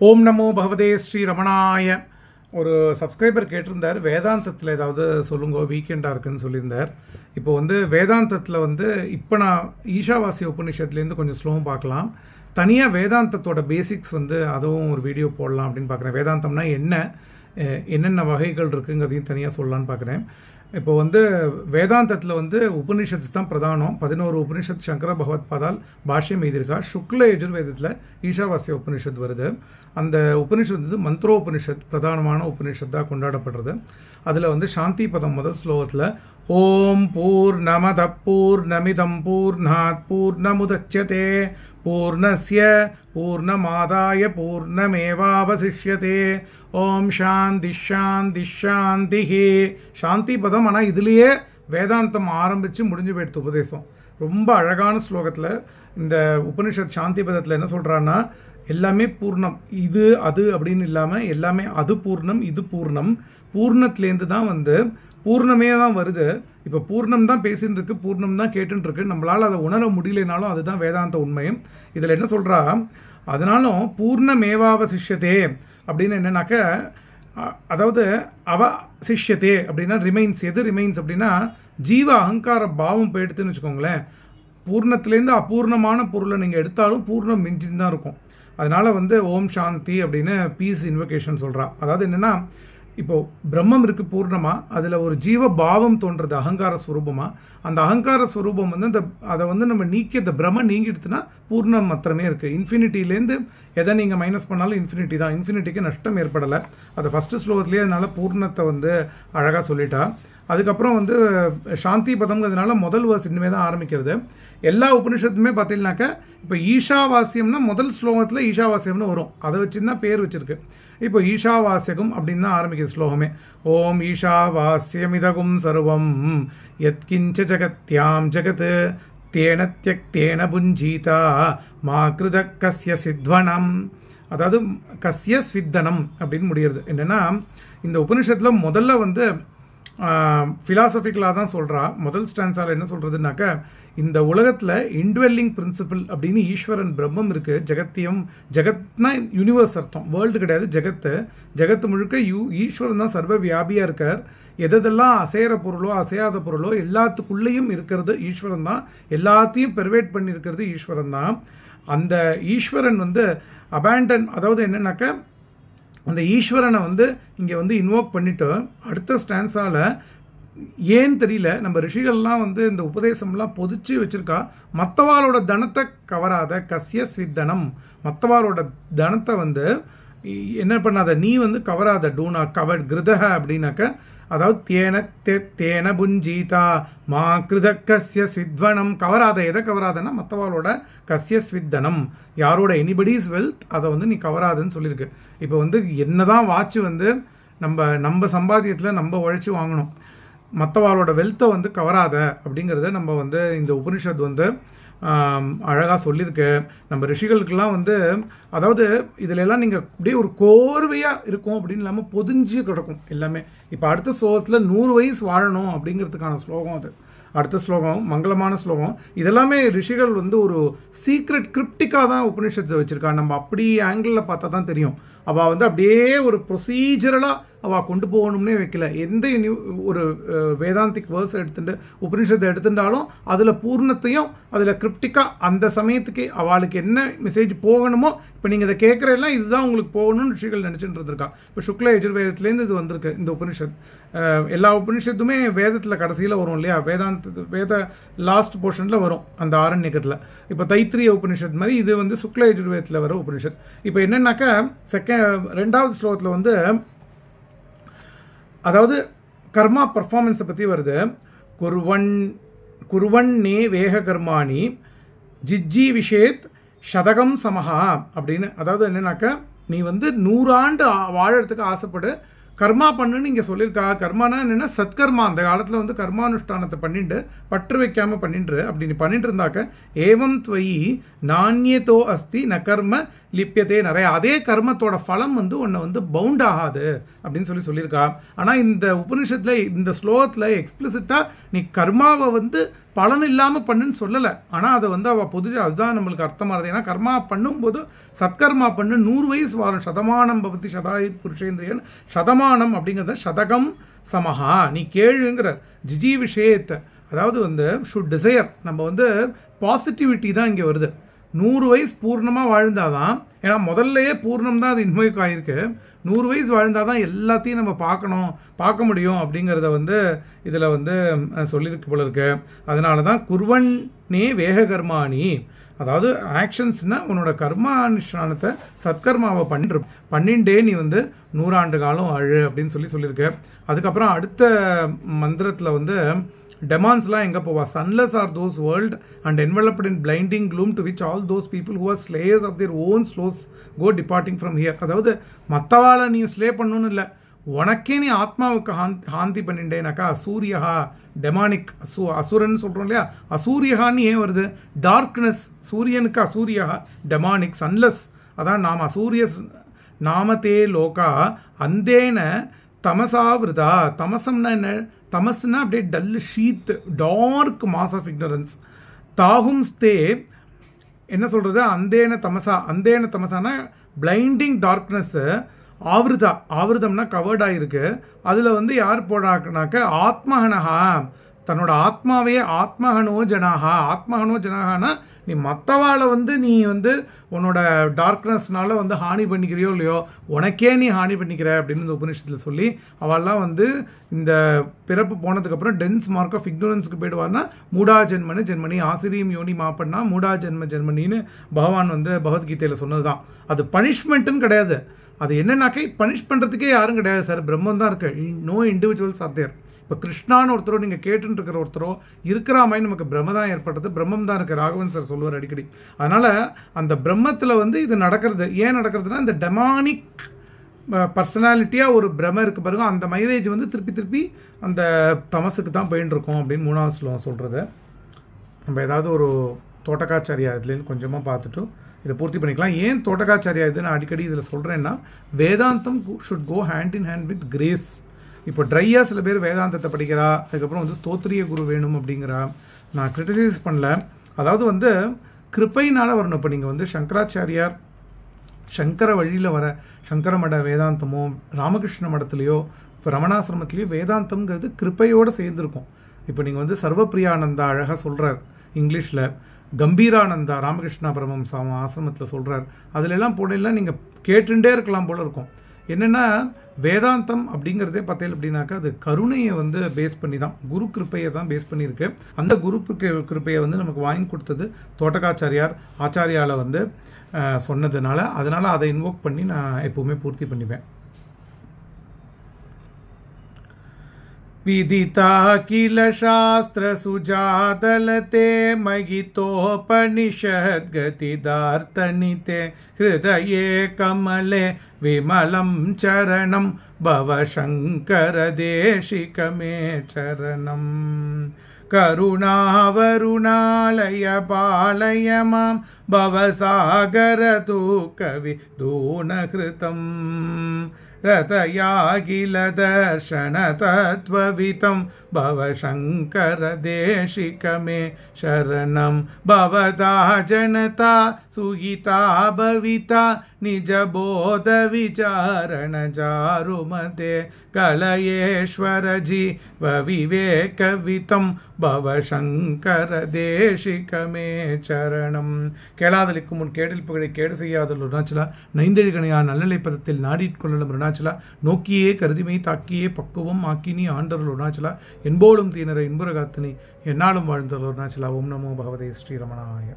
ஓம் நமோ பகவதே ஸ்ரீ ரமணாய. ஒரு சப்ஸ்கிரைபர் கேட்டிருந்தார், வேதாந்தத்தில் ஏதாவது சொல்லுங்க, வீக்கெண்டாக இருக்குன்னு சொல்லியிருந்தார். இப்போ வேதாந்தத்தில் இப்போ நான் ஈஷாவாசிய உபநிஷத்துலேருந்து கொஞ்சம் ஸ்லோவும் பார்க்கலாம். தனியாக வேதாந்தத்தோட பேசிக்ஸ் அதுவும் ஒரு வீடியோ போடலாம் அப்படின்னு பார்க்குறேன். வேதாந்தம்னா என்னென்ன வகைகள் இருக்குங்கிறதையும் தனியாக சொல்லலான்னு பார்க்குறேன். இப்போ வேதாந்தத்தில் உபனிஷத்து தான் பிரதானம். 11 உபனிஷத் சங்கர பகவத் பாதால் பாஷ்யம் எழுதியிருக்கா. சுக்ல யஜுர்வேதத்தில் ஈஷாவாசிய உபனிஷத் வருது. அந்த உபனிஷத்து மந்த்ரோபனிஷத் பிரதானமான உபனிஷத்தாக கொண்டாடப்படுறது. அதில் சாந்தி பதம் முதல் ஸ்லோகத்தில் ஓம் பூர்ணமத பூர்ணமிதம் பூர்ணாத் பூர்ணமுதச்யதே பூர்ணஸ்ய பூர்ணமாதாய பூர்ணமேவாவசிஷ்யதே ஓம் சாந்தி ஷாந்தி ஷாந்தி. சாந்தி பதம். ஆனால் இதுலேயே வேதாந்தம் ஆரம்பித்து முடிஞ்சு போயிடுத்து உபதேசம். ரொம்ப அழகான ஸ்லோகத்தில் இந்த உபனிஷத் சாந்தி பதத்தில் என்ன சொல்கிறான்னா, எல்லாமே பூர்ணம், இது அது அப்படின்னு இல்லாமல் எல்லாமே அது பூர்ணம் இது பூர்ணம். பூர்ணத்துலேருந்து தான் பூர்ணமே தான் வருது. இப்போ பூர்ணம் தான் பேசின்னு இருக்கு, பூர்ணம் தான் கேட்டுன்னு இருக்கு. நம்மளால் அதை உணர முடியலைனாலும் அதுதான் வேதாந்த உண்மையும். இதில் என்ன சொல்கிறா, அதனாலும் பூர்ணமேவாவ சிஷ்யத்தே அப்படின்னு என்னன்னாக்க, அதாவது அவ சிஷ்யத்தே அப்படின்னா ரிமைன்ஸ். எது ரிமைன்ஸ் அப்படின்னா ஜீவ அகங்கார பாவம் போயிடுத்துன்னு வச்சுக்கோங்களேன். பூர்ணத்துலேருந்து அபூர்ணமான பொருளை நீங்கள் எடுத்தாலும் பூர்ணம் மிஞ்சின்னு தான் இருக்கும். அதனால் ஓம் சாந்தி அப்படின்னு பீஸ் இன்வொகேஷன் சொல்கிறா. அதாவது என்னென்னா, இப்போது பிரம்மம் இருக்குது பூர்ணமாக, அதில் ஒரு ஜீவ பாவம் தோன்றது அகங்கார ஸ்வரூபமாக. அந்த அகங்கார ஸ்வரூபம் அதை நம்ம நீக்கி அந்த பிரம்மம் நீங்கிடுத்துனா பூர்ணம் மாத்திரமே இருக்குது. இன்ஃபினிட்டிலேருந்து எதை நீங்கள் மைனஸ் பண்ணாலும் இன்ஃபினிட்டி தான். இன்ஃபினிட்டிக்கு நஷ்டம் ஏற்படலை. அதை ஃபஸ்ட்டு ஸ்லோகத்துலேயே அதனால் பூர்ணத்தை அழகாக சொல்லிட்டா. அதுக்கப்புறம் சாந்தி பதம்ங்கிறதுனால முதல் வேர்ஸ் இனிமே தான் ஆரம்பிக்கிறது. எல்லா உபனிஷத்துமே பார்த்தீங்கன்னாக்கா இப்போ ஈஷாவாசியம்னா முதல் ஸ்லோகத்தில் ஈஷாவாசியம்னு வரும். அதை வச்சு தான் பேர் வச்சுருக்கு. இப்போ ஈஷாவாசியகம் அப்படின்னு தான் ஆரம்பிக்குது ஸ்லோகமே. ஓம் ஈஷாவாசியமிதகும் சர்வம் யத்கிஞ்ச ஜகத்யாம் ஜகத் தேன த்யக்தேன புஞ்சீதா மா கிருத கஸ்ய சித்வனம். அதாவது கஸ்ய ஸ்வித்தனம் அப்படின்னு முடிகிறது. என்னென்னா, இந்த உபனிஷத்தில் முதல்ல ஃபிலாசபிக்கலாக தான் சொல்கிறா. முதல் ஸ்டான்ஸால் என்ன சொல்கிறதுனாக்க, இந்த உலகத்தில் இன்ட்வெல்லிங் பிரின்சிபிள் அப்படின்னு ஈஸ்வரன் பிரம்மம் இருக்குது. ஜெகத்னா யூனிவர்ஸ் அர்த்தம், வேர்ல்டு கிடையாது. ஜெகத்து முழுக்க ஈஸ்வரன் தான் சர்வ வியாபியாக இருக்கார். எதெல்லாம் அசைகிற பொருளோ அசையாத பொருளோ எல்லாத்துக்குள்ளேயும் இருக்கிறது ஈஸ்வரன் தான். எல்லாத்தையும் பெர்வேட் பண்ணியிருக்கிறது ஈஸ்வரன் தான். அந்த ஈஸ்வரன் அபேண்டன், அதாவது என்னன்னாக்க, அந்த ஈஸ்வரனை இங்கே இன்வோக் பண்ணிட்டு அடுத்த ஸ்டான்ஸால் ஏன்னு தெரியல, நம்ம ரிஷிகள்லாம் இந்த உபதேசம்லாம் பொதிச்சு வச்சுருக்கா. மற்றவாளோட தனத்தை கவராத கஸ்ய ஸ்வித்தனம். மற்றவாளோட தனத்தை என்ன பண்ணாத, நீ கவராத. டூ நாட் கவர்ட் கிருதக அப்படின்னாக்க, அதாவது தேன புஞ்சீதா மா கிருத கஸ்ய ஸ்வித்வனம். கவராத. எதை கவராதன்னா மற்றவாளோட கஸ்ய ஸ்வித்தனம், யாரோட எனிபடிஸ் வெல்த் அதை நீ கவராதுன்னு சொல்லியிருக்கு. இப்போ என்னதான் வாட்ச் நம்ம சம்பாத்தியத்தில் நம்ம உழைச்சி வாங்கணும், மற்றவாளோட வெல்த்தை கவராத அப்படிங்கிறத நம்ம இந்த உபனிஷத் அழகாக சொல்லியிருக்கு. நம்ம ரிஷிகளுக்கெல்லாம் அதாவது இதிலெல்லாம் நீங்கள் அப்படியே ஒரு கோர்வையாக இருக்கும் அப்படின்னு இல்லாமல் பொதிஞ்சு கிடக்கும் எல்லாமே. இப்போ அடுத்த ஸ்லோகத்தில் 100 வயசு வாழணும் அப்படிங்கிறதுக்கான ஸ்லோகம் அது. அடுத்த ஸ்லோகம் மங்களமான ஸ்லோகம். இதெல்லாமே ரிஷிகள் ஒரு சீக்ரெட் கிரிப்டிக்காக தான் உபனிஷத்தை வச்சுருக்கா. நம்ம அப்படி ஆங்கிளில் பார்த்தா தான் தெரியும். அவள் அப்படியே ஒரு ப்ரொசீஜரலாக அவள் கொண்டு போகணும்னே வைக்கல. எந்த ஒரு வேதாந்திக் வேர்ஸ் எடுத்துட்டு உபனிஷத்தை எடுத்துட்டாலும் அதில் பூர்ணத்தையும் அதில் கிரிப்டிக்காக அந்த சமயத்துக்கு அவளுக்கு என்ன மெசேஜ் போகணுமோ, இப்போ நீங்கள் இதை கேட்குறதெல்லாம் இதுதான் உங்களுக்கு போகணும்னு ரிஷிகள் நினச்சிட்டு இருந்திருக்கா. இப்போ சுக்ல யஜுர்வேதத்துலேருந்து இது வந்திருக்கு இந்த உபனிஷத். எல்லா உபனிஷத்துமே வேதத்தில் கடைசியில் வரும் இல்லையா, வேத லாஸ்ட் போர்ஷனில் வரும் அந்த ஆரண்யக்கத்தில். இப்போ தைத்திரிய உபனிஷத் மாதிரி இது சுக்ல யஜுர்வேதத்தில் வர உபனிஷத். இப்போ என்னன்னாக்கா ரெண்டாவது ஸ்லோகத்தில் அதாவது கர்மா பர்ஃபார்மன்ஸை பற்றி வருது. குர்வன்னே வேக கர்மாணி ஜிஜ்ஜி விஷேத் சதகம் சமஹா அப்படின்னு. அதாவது என்னன்னாக்கா, நீ 100 ஆண்டு வாழறதுக்கு ஆசைப்படு, கர்மா பண்ணுன்னு இங்கே சொல்லியிருக்கா. கர்மானா என்னென்னா சத்கர்மா. அந்த காலத்தில் கர்மானுஷ்டானத்தை பண்ணிட்டு பற்று வைக்காமல் பண்ணிட்டு அப்படி நீ பண்ணிட்டு இருந்தாக்க, ஏவம் துவயி நானியத்தோ அஸ்தி ந கர்ம லிப்பியதே நிறைய. அதே கர்மத்தோட ஃபலம் உன்னை பவுண்ட் ஆகாது அப்படின்னு சொல்லியிருக்கா. ஆனால் இந்த உபனிஷத்தில் இந்த ஸ்லோகத்தில் எக்ஸ்பிளிசிட்டாக நீ கர்மாவை பலன் இல்லாமல் பண்ணுன்னு சொல்லலை. ஆனால் அதை வந்து அவள் அதுதான் நம்மளுக்கு அர்த்தமாகுது. ஏன்னா கர்மா பண்ணும்போது சத்கர்மா பண்ணு 100 வயசு வாழும். சதமானம் பவதி சதாயித் புருஷேந்திரியன். சதமானம் அப்படிங்கிறத சதகம் சமஹா நீ கேளுங்கிற ஜிஜி விஷயத்தை, அதாவது வந்து ஷுட் டிசையர். நம்ம வந்து பாசிட்டிவிட்டி தான் இங்கே வருது. 100 வயசு பூர்ணமாக வாழ்ந்தாதான், ஏன்னா முதல்லையே பூர்ணம் தான் அது இன்வைக் ஆகிருக்கு. 100 வயசு வாழ்ந்தாதான் எல்லாத்தையும் நம்ம பார்க்க முடியும் அப்படிங்கிறத வந்து இதில் வந்து சொல்லியிருக்கு போல இருக்கு. அதனால தான் குர்வன்னே வேக கர்மாணி, அதாவது ஆக்ஷன்ஸ்னால் உன்னோட கர்மானுஷ்டானத்தை சத்கர்மாவை பண்ணிண்டே நீ வந்து 100 ஆண்டு காலம் வாழு அப்படின்னு சொல்லியிருக்க. அதுக்கப்புறம் அடுத்த மந்திரத்தில் வந்து டெமான்ஸ்லாம் எங்கே போவா? Sunless are those world and enveloped in blinding gloom to which all those people who are slayers of their own souls go departing from here. அதாவது மற்றவாளை நீ ஸ்லே பண்ணணும்னு இல்லை, உனக்கே நீ ஆத்மாவுக்கு ஹாந்தி பண்ணிட்டேனாக்கா அசூரியஹா டெமானிக் அசுரன் சொல்கிறோம் இல்லையா, அசூரியஹான்னு ஏன் வருது? டார்க்னஸ், சூரியனுக்கு அசூரியஹா டெமானிக் சன்லெஸ். அதான் நாம் அசூரியஸ் நாமத்தே லோகா அந்தேன தமசாவிரதா. தமசம்னா என்ன? தமஸ்னா அப்படியே dull sheath, dark mass of ignorance. தாகும் ஸ்தே என்ன சொல்கிறது? அந்தேன தமசானா பிளைண்டிங் டார்க்னஸ்ஸு. ஆவிரதம்னா கவர்டாக இருக்கு. அதில் வந்து யார் போடாக்குனாக்க ஆத்மஹனஹா, தன்னோட ஆத்மாவே ஆத்மஹனோ ஜனாகனா நீ மற்றவாளை வந்து நீ வந்து உன்னோட டார்க்னஸ்னால வந்து ஹானி பண்ணிக்கிறியோ இல்லையோ, உனக்கே நீ ஹானி பண்ணிக்கிற அப்படின்னு இந்த உபநிஷத்தில் சொல்லி அவெல்லாம் வந்து இந்த பிறப்பு போனதுக்கப்புறம் டென்ஸ் மார்க் ஆஃப் இக்னோரன்ஸுக்கு போயிடுவார்னா மூடா ஜென்மனி ஆசிரியம் யோனி மாப்பண்ணா மூடா ஜென்மனின்னு பகவான் வந்து பகவத்கீதையில் சொன்னது தான். அது பனிஷ்மெண்ட்டுன்னு கிடையாது. அது என்னன்னாக்கா பனிஷ் பண்ணுறதுக்கே யாரும் கிடையாது சார், பிரம்மம் தான் இருக்கு. No individuals are there. இப்போ கிருஷ்ணான்னு ஒருத்தரோ நீங்கள் கேட்டுன்னு இருக்கிற ஒருத்தரோ இருக்கிற மாதிரி நமக்கு பிரம்ம தான் ஏற்பட்டது, பிரம்மம் தான் இருக்குது. ராகவன் சார் சொல்லுவார் அடிக்கடி. அதனால் அந்த பிரம்மத்தில் வந்து இது நடக்கிறது. ஏன் நடக்கிறதுனா இந்த டெமானிக் பர்சனாலிட்டியாக ஒரு பிரம்ம இருக்குது பாருங்க, அந்த மைலேஜ் வந்து திருப்பி அந்த தமசுக்கு தான் போயின்னு இருக்கோம் அப்படின்னு 3வது ஸ்லோகம் சொல்கிறது. நம்ம ஏதாவது ஒரு தோட்டக்காச்சாரியா இதுலேருந்து கொஞ்சமாக பார்த்துட்டு இதை பூர்த்தி பண்ணிக்கலாம். ஏன் தோட்டக்காச்சாரியா இது நான் அடிக்கடி இதில் சொல்கிறேன்னா, வேதாந்தம் should go hand in hand with grace. இப்போ ட்ரையாக சில பேர் வேதாந்தத்தை படிக்கிறா, அதுக்கப்புறம் வந்து ஸ்தோத்திரிய குரு வேணும் அப்படிங்கிறா. நான் கிரிட்டிசைஸ் பண்ணல, அதாவது வந்து கிருப்பையினால் வரணும். இப்போ நீங்கள் வந்து சங்கராச்சாரியார் சங்கர வழியில் வர சங்கர மட வேதாந்தமோ ராமகிருஷ்ண மடத்துலையோ இப்போ ரமணாசிரமத்துலேயோ வேதாந்தம்ங்கிறது கிருப்பையோடு சேர்ந்துருக்கும். இப்போ நீங்கள் வந்து சர்வப்பிரியானந்தா அழகாக சொல்கிறார் இங்கிலீஷில், கம்பீரானந்தா ராமகிருஷ்ணா பரமஹம்ச ஆசிரமத்தில் சொல்கிறார். அதிலெல்லாம் போடலாம் நீங்கள் கேட்டுட்டே இருக்கலாம் போல இருக்கும். என்னென்னா வேதாந்தம் அப்படிங்கிறதே பார்த்தேன் அப்படின்னாக்கா அது கருணையை வந்து பேஸ் பண்ணி தான், குரு கிருப்பையை தான் பேஸ் பண்ணியிருக்கு. அந்த குரு கிருப்பையை வந்து நமக்கு வாங்கி கொடுத்தது தோட்டக்காச்சாரியார் ஆச்சாரியால வந்து சொன்னதுனால, அதனால் அதை இன்வோக் பண்ணி நான் எப்போவுமே பூர்த்தி பண்ணிப்பேன். विदिता किल शास्त्र सुजादलते महितोपनिषद्गतिदार्तनिते हृदये कमले विमलं चरणं भवशङ्करदेशिकमे चरणं करुणावरुणालय पालय मां भवसागरतूकविदूनकृतं रतयागिलदर्शनतत्त्ववितं भवशङ्करदेशिकमे शरणं भवदा जनता सुहिता भविता निजबोधविचारणचारुमते कलयेश्वर जीवविवेकवितं भवशङ्करदेशिकमे சரணம். கேளாதலிக்கும் முன் கேடில் புகழை கேடு செய்யாதல் அருணாச்சலா, நைந்தெழுகணையா நல்லலை பதத்தில் நாடிட்கொள்ளலும் அருணாச்சலா, நோக்கியே கருதிமை தாக்கியே பக்குவம் ஆக்கினி ஆண்டருள் அருணாச்சலா, என்போலும் தீனரை இன்புற காத்தினி என்னாலும் வாழ்ந்தல் அருணாச்சலா. ஓம் நமோ பகவதே ஸ்ரீரமணாய.